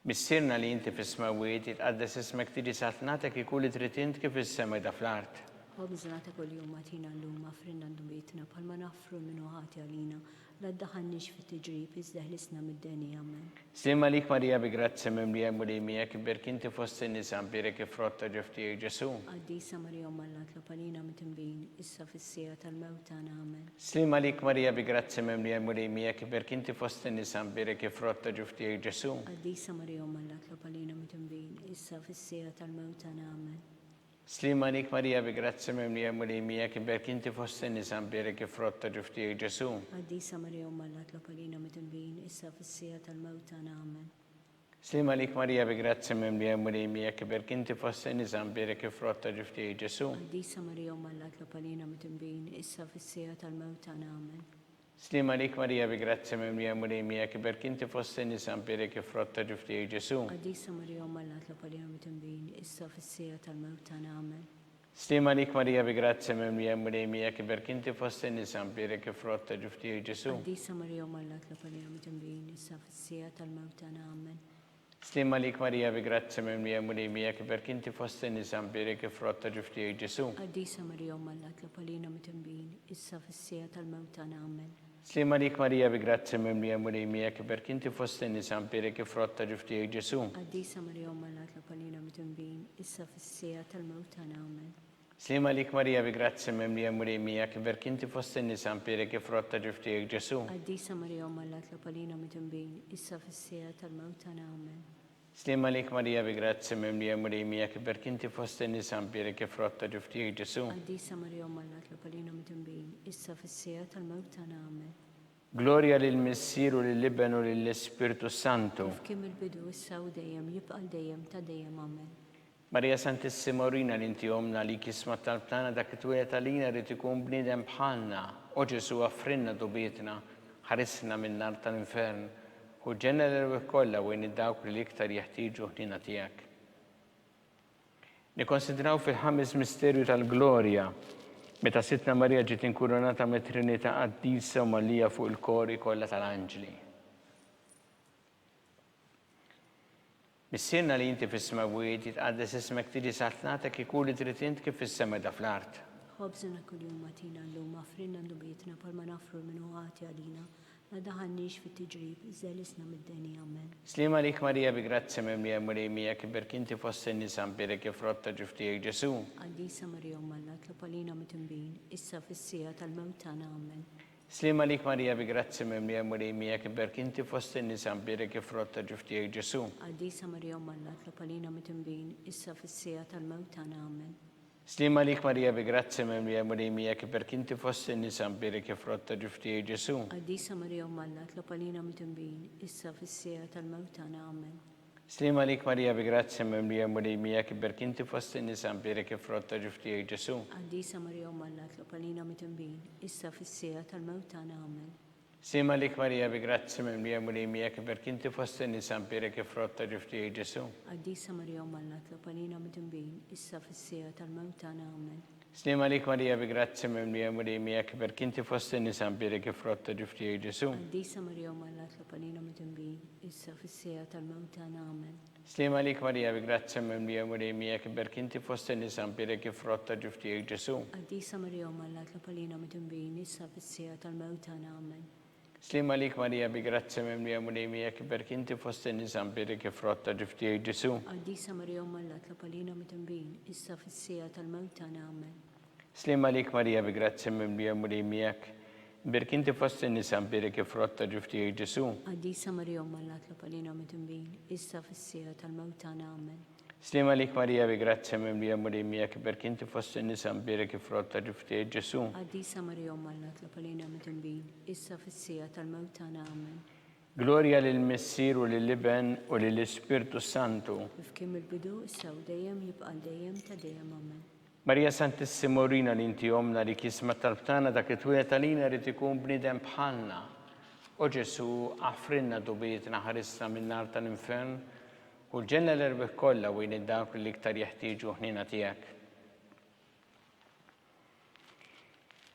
Missirna li inti fis-smawiet jitqaddes ismek tiġi satnatek ikulli tritint kif is-sema da fl-art. Ħobżna ta' kull jum matina llum għafrinna dubietna bħalma nafru minnu ħati għalina la ddaħannix fit-tiġrib iżda ħlisna mid-deni amen. Slim għalik Marija bi grazzi mimlija murejmija kiberk inti fost in-nisa mberek frotta ġufti Ġesu. Qaddisa Marija Umma Alla tlopalina mitnbin issa fis-sija tal-mewt tagħna amen. Slim għalik Marija bi grazzi mimlija murejmija kiberk inti fost in-nisa mberek frotta ġufti Ġesu. Qaddisa Marija Umma Alla tlopalina mitnbin issa fis-sija tal-mewt tagħna amen. Slim għalik Marija bi grazzi mimlija murejmija kiberk inti fost in-nisa mberek frotta ġufti Ġesu. Qaddisa Marija Umma Alla tlopalina mitnbin issa fis-sija tal-mewt tagħna amen. Slim għalik Marija bi grazzi mimlija murejmija kiberk inti fost in-nisa mberek frotta ġufti Ġesu. Qaddisa Marija Umma Alla tlopalina mitnbin issa fis-sija tal-mewt tagħna amen. Slim għalik Marija bi grazzi mimlija murejmija kiberk inti fost in-nisa mberek frotta ġufti Ġesu. Qaddisa Marija Umma Alla tlopalina mitnbin issa fis-sija tal-mewt tagħna amen. Slim għalik Marija bi grazzi mimlija murejmija kiberk inti fost in-nisa mberek frotta ġufti Ġesu. Qaddisa Marija Umma Alla tlopalina mitnbin issa fis-sija tal-mewt tagħna amen. Slim għalik Marija bi grazzi mimlija murejmija kiberk inti fost in-nisa mberek frotta ġufti Ġesu. Qaddisa Marija Umma Alla tlopalina mitnbin issa fis-sija tal-mewt tagħna amen. Slim għalik Marija bi grazzi mimlija murejmija kiberk inti fost in-nisa mberek frotta ġufti Ġesu. Qaddisa Marija Umma Alla tlopalina mitnbin issa fis-sija tal-mewt tagħna amen. Slim għalik Marija bi grazzi mimlija murejmija kiberk inti fost in-nisa mberek frotta ġufti Ġesu. Qaddisa Marija Umma Alla tlopalina mitnbin issa fis-sija tal-mewt tagħna amen. Slim għalik Marija bi grazzi mimlija murejmija kiberk inti fost in-nisa mberek frotta ġufti Ġesu. Qaddisa Marija Umma Alla tlopalina mitnbin issa fis-sija tal-mewt tagħna amen. Gloria lill-Missir u lill-Iben u lill-Ispiritu Santu. Kif kien mill-bidu issa u dejjem jibqa' dejjem ta' dejjem amen. Marija Santissima Orina li inti omna li kisma talbtana dak it-twilet għalina li tikun bnidem bħalna. U Ġesu għafrinna dubietna ħarisna minn nar tal-infern. U ġenna l kolla u għin id-dawk li iktar jeħtieġu ħnina tijak. Nikonsidraw fil-ħames misterju tal-Glorja meta sittna Marija ġiet inkurunata mit-Trinità Qaddisa u Malija fuq il-kori kollha tal-Anġli. Missirna li inti fis-smawiet jitqaddes ismek tiġi satnatek ikulli tritint kif fis-sema da fl-art. Ħobżna kull jum matina llum għafrinna dubietna bħalma nafru minnu ħati għalina la daħannix fit-tiġrib iżda ħlisna mid-deni amen. Slim għalik Marija bi grazzi mimlija murejmija kiberk inti fost in-nisa mberek frotta ġufti Ġesu. Qaddisa Marija Umma Alla tlopalina mitnbin issa fis-sija tal-mewt tagħna amen. Slim għalik Marija bi grazzi mimlija murejmija kiberk inti fost in-nisa mberek frotta ġufti Ġesu. Qaddisa Marija Umma Alla tlopalina mitnbin issa fis-sija tal-mewt tagħna amen. Slim għalik Marija bi grazzi mimlija murejmija kiberk inti fost in-nisa mberek frotta ġufti Ġesu. Qaddisa Marija Umma Alla tlopalina mitnbin issa fis-sija tal-mewt tagħna amen. Slim għalik Marija bi grazzi mimlija murejmija kiberk inti fost in-nisa mberek frotta ġufti Ġesu. Qaddisa Marija Umma Alla tlopalina mitnbin issa fis-sija tal-mewt tagħna amen. Slim għalik Marija bi grazzi mimlija murejmija kiberk inti fost in-nisa mberek frotta ġufti Ġesu. Qaddisa Marija Umma Alla tlopalina mitnbin issa fis-sija tal-mewt tagħna amen. Slima lik Marija bi grazzi mimlija murejmija kiberk inti fost in-nisa mbirek ifrotta ġuftijek Ġesu. Għaddisa Marija mallat l-palina mitembin, issa fis-sija tal-mewt tagħna amen. Slima lik Marija bi grazzi mimlija murejmija kiberk inti fost in-nisa mbirek ifrotta ġuftijek Ġesu. Għaddisa Marija mallat l-palina mitembin, issa fis-sija tal-mewt tagħna amen. Slima lik Marija bi grazzi mimlija murejmija kiberk inti fost in-nisa mbirek ifrotta ġuftijek Ġesu. Għaddisa Marija mallat l-palina mitembin, issa fis-sija tal-mewt tagħna amen. Slima lik Marija bi grazzi mimlija murejmija kiberk inti fost in-nisa mbirek ifrotta ġuftijek Ġesu. Għaddisa Marija mallat l-palina mitembin, issa fis-sija tal-mewt tagħna amen. Slima lik Marija bi grazzi mimlija murejmija kiberk inti fost in-nisa mbirek ifrotta ġuftijek Ġesu. Għaddisa Marija mallat l-palina mitembin, issa fis-sija tal-mewt tagħna amen. Gloria lill-Missir u lill-Iben u lill-Ispirtu Santu. Kif il-bidu, issa u dejjem jibqa' dejjem ta' dejjem amen. Marija Santissimorina li inti omna li kisma talbtana dak it-twilet għalina li tikun bnidem bħalna. O Ġesu, għafrinna dubietna ħarisna minn nar tal-infern u l-ġenna l-erbih kollha wejn id-dawk li iktar jeħtieġu ħnina tiegħek.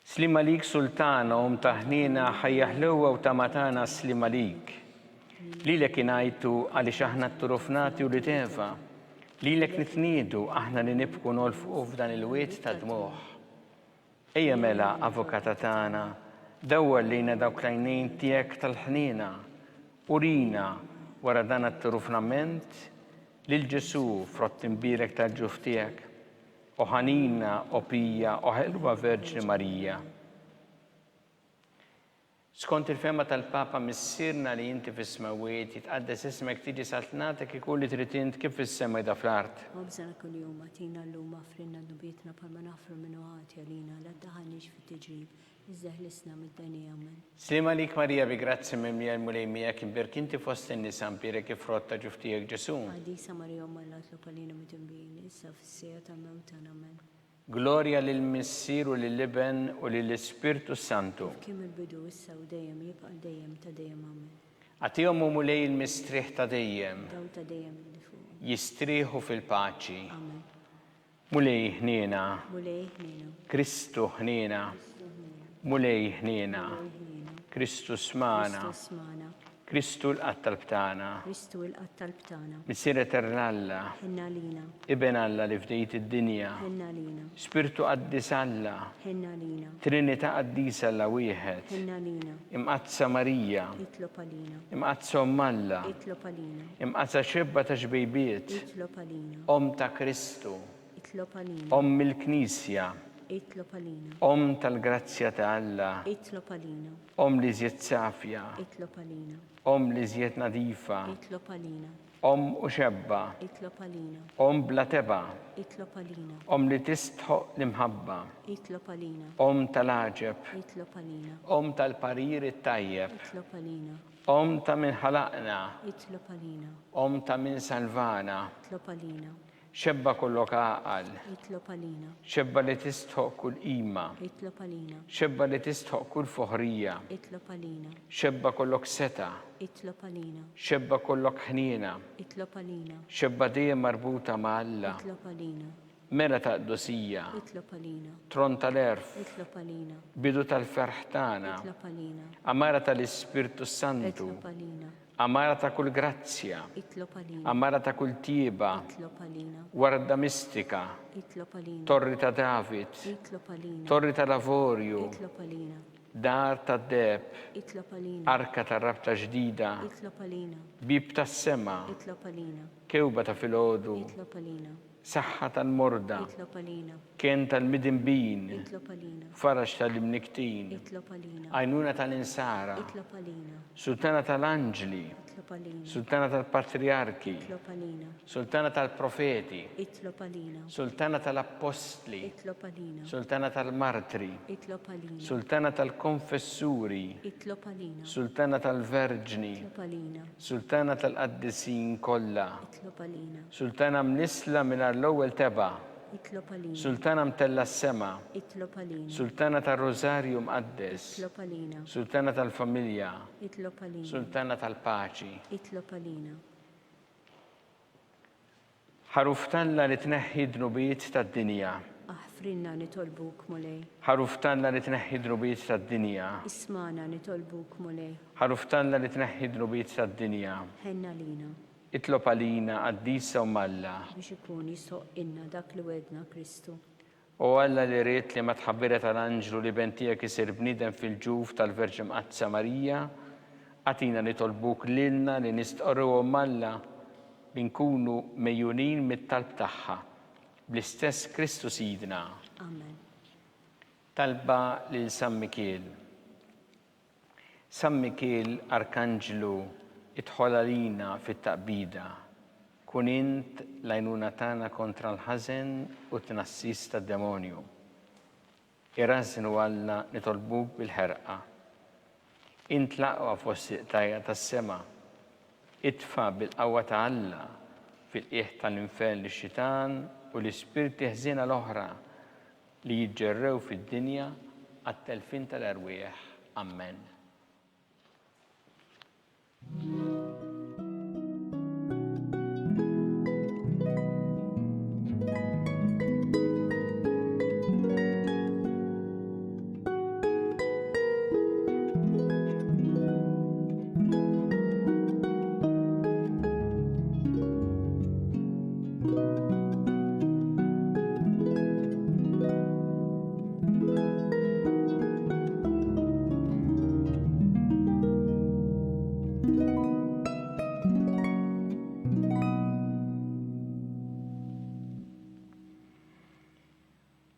Slima lik sultana taħnina ħajjaħluwa u tamatana slima lik. Lilek inajtu għaliex aħna t-turufnati u li tefa. Lilek nitniedu aħna li nibku nolfqu f'dan il-wiet ta' dmuħ. Ejja mela avukata tagħna, dawwar lejna dawk l-għajnejn tiegħek tal-ħnina, urina wara dan it-turufnament lil Ġesu frott imbirek tal-ġuf tiegħek. O ħanina, o pija, o ħelwa Verġni Marija. Skont il-fema tal-Papa missirna li inti fis-smawiet jitqaddes ismek tiġi saltnatek ikun li trid int kif fis-sema jda fl-art. Obżana kuljum atina llum affrinna dubietna palma nafru minnu ħati għalina la ddaħalniex fit-tiġrib, iżdeħlisna mid-dani amen. Slima lik Marija bi grazzi mimlija l-mulejmija kimbirk inti fost in-nisa mbirek ifrotta ġuftijek Ġesu. Għaddisa Marija mallat l-palina mitembin, issa fis-sija tal-mewt tagħna amen. Gloria lill-Missir u lill-Iben u lill-Ispirtu Santu. Kim il-bidu, issa u dejjem jibqa' dejjem ta' dejjem amen. Għatihom u mulej il-mistriħ ta' dejjem. Daw ta' dejjem li fuq. Jistrieħu fil-paċi. Amen. Mulej ħniena. Mulej ħnina. Kristu ħniena. Mulej ħniena. Kristu smana. Kristu smana. Kristu l-qattal btana. Kristu l-qattal btana. Missiret Alla. Ħenna lina. Iben Alla li fdejt id-dinja. Ħenna lina. Spiritu qaddis Alla. Ħenna lina. Trinita qaddis Alla wieħed. Ħenna lina. Imqazza Marija. Itlob għalina. Imqazza Alla. Itlob għalina. Imqazza xebba ta' xbejbiet. Itlob għalina. Om ta' Kristu. Itlob għalina. Om il-Knisja. Itlob għalina. Om tal-grazzja ta' Alla. Itlob għalina. Om li zjed safja. Itlob għalina. Om li zjed nadifa. Itlob għalina. Om u xebba. Itlob għalina. Om bla teba. Itlob għalina. Om li tistħoq l-imħabba. Itlob għalina. Om tal-aġeb. Itlob għalina. Om tal-parir it-tajjeb. Itlob għalina. Om ta' min ħalaqna. Itlob għalina. Om ta' min salvana. Itlob għalina. Xebba kollok għaqal. Itlob għalina. Xebba li tistħoq kull ima. Itlob għalina. Xebba li tistħoq kull foħrija. Itlob għalina. Xebba kollok seta. Itlob għalina. Xebba kollok ħniena. Itlob għalina. Xebba dejjem marbuta ma' Alla. Itlob għalina. Mela ta' qdusija. Itlob għalina. Tron tal-erf. Itlob għalina. Bidu tal-ferħ tagħna. Itlob għalina. Amara tal-Ispirtu Santu. Itlob għalina. Amara ta' kull grazzja. Itlob għalina. Amara ta' kull tieba. Itlob għalina. Warda mistika. Itlob għalina. Torri ta' David. Itlob għalina. Torri ta' lavorju. Itlob għalina. Dar ta' deb. Itlob għalina. Arka ta' rabta ġdida. Itlob għalina. Bib ta' sema. Itlob għalina. Kewba ta' filgħodu. Itlob għalina. Saħħa tal-morda. Itlob għalina. Kien tal-midinbin. Itlob għalina. Farax tal-imniktin. Itlob għalina. Għajnuna tal-insara. Itlob għalina. Sultana tal-anġli. Itlob għalina. Sultana tal-patriarki. Itlob għalina. Sultana tal-profeti. Itlob għalina. Sultana tal-apostli. Itlob għalina. Sultana tal-martri. Itlob għalina. Sultana tal-konfessuri. Itlob għalina. Sultana tal-verġni. Itlob għalina. Sultana tal-qaddisin kollha. Itlob għalina. Sultana mnisla minn l-ewwel teba. Itlob għalina. Sultana mtella s-sema. Itlob għalina. Sultana tal-Rosarju mqaddes. Itlob għalina. Sultana tal-familja. Itlob għalina. Sultana tal-paċi. Itlob għalina. Ħaruf talla li tneħħi dnubiet tad-dinja. Aħfrinna nitolbuk mulej. ħaruftanna li tneħħi drubiet tad-dinja. Ismana nitolbuk mulej. ħaruftanna li tneħħi drubiet tad-dinja. Ħenna lina Itlob għalina għaddisa u malla. biex ikun jisoq inna dak li wedna Kristu. U Alla li rrit li ma tħabbira tal-anġlu li bentijek isir bnidem fil-ġuf tal-Verġi Mqazza Marija, għatina nitolbuk lilna li nistqorru u malla li nkunu mejjunin mit-talb tagħha bl-istess Kristu Sidna. Amen. Talba lil San Mikiel. San Mikiel Arkanġlu idħol għalina fit-taqbida. Kun int l-għajnuna tagħna kontra l-ħażen u t-tnassis tad-demonju. Irrażnu Alla nitolbuk bil-ħerqa. Int l-aqwa fost iqtajja tas-sema. Itfa' bil-qawwa ta' Alla fil-qiegħ tal-infern lix-xitan u l-ispirti ħżiena l-oħra li jiġġerrew fid-dinja għat-telfin tal-arwieħ. Amen.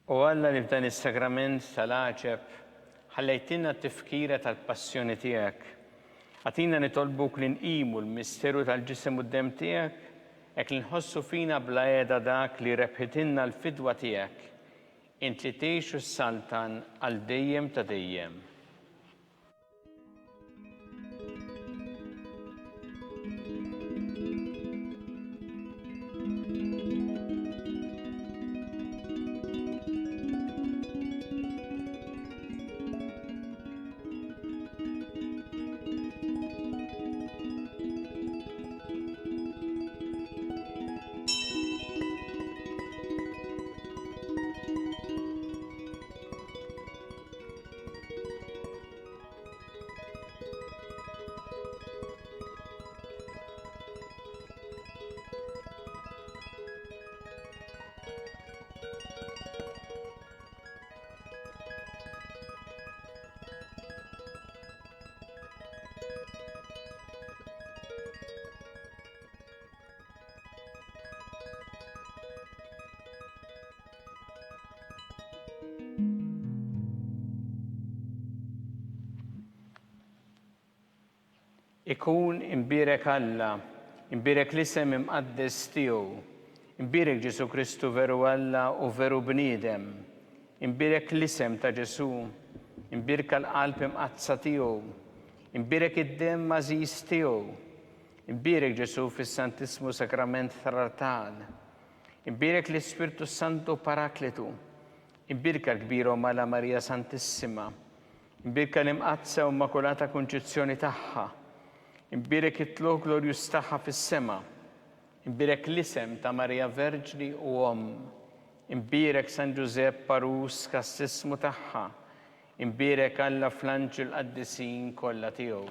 U Alla li f'dan is-sagrament tal-għaġeb ħallejtilna t-tifkira tal-passjoni tiegħek. Għatina nitolbuk li nqimu l-misteru tal-ġisem u d-dem tiegħek hekk li nħossu fina bla qiegħda dak li rebħitilna l-fidwa tiegħek. Int li tgħixu s-saltan għal dejjem ta' dejjem. Ikun imbirek Alla, imbirek l-isem imqaddes tiegħu, imbirek Ġesu Kristu veru Alla u veru bniedem, imbirek l-isem ta' Ġesu, imbirek l-qalb imqazza tiegħu, imbirek id-dem mażiż tiegħu, imbirek Ġesu fis-Santismu Sakrament tal-Altar, imbirek l-Ispirtu Santu Parakletu, imbirek l-kbira Mala Marija Santissima, imbirek l-imqazza u Immakulata Konċezzjoni tagħha, imbirek it-tluq glorjus tagħha fis-sema, imbirek l-isem ta' Marija Verġni u imbirek San Ġusepp Parus kas-sismu tagħha, imbirek Alla fl-anġel qaddisin kollha tiegħu.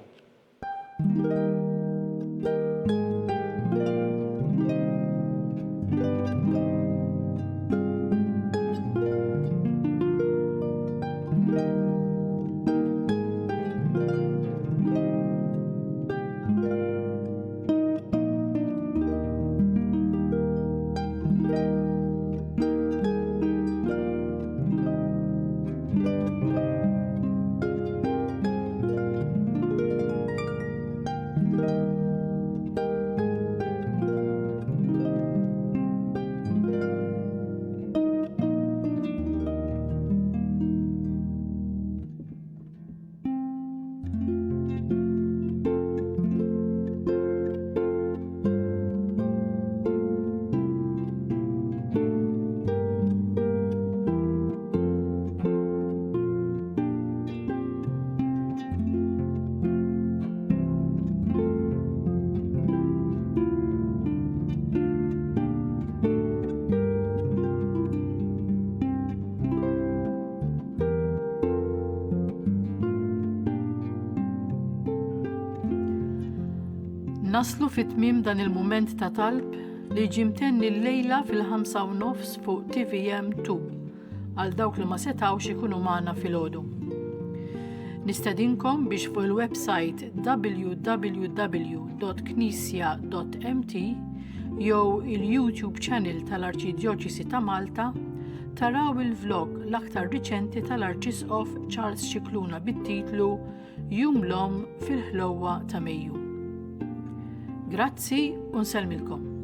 Naslu fit-tmiem dan il-mument ta' talb li ġimtenni l-lejla fil-5:30 fuq TVM2 għal dawk li ma setawx ikunu magħna filgħodu. Nistedinkom biex fuq il-website www.knisja.mt jew il-YouTube channel tal-Arċidjoċesi ta' Malta taraw il-vlog l-aktar riċenti tal-Arċisqof Charles Scicluna bit-titlu Jum l-Om fil-ħlowwa ta' Mejju. Grazzi u nsellmilkom.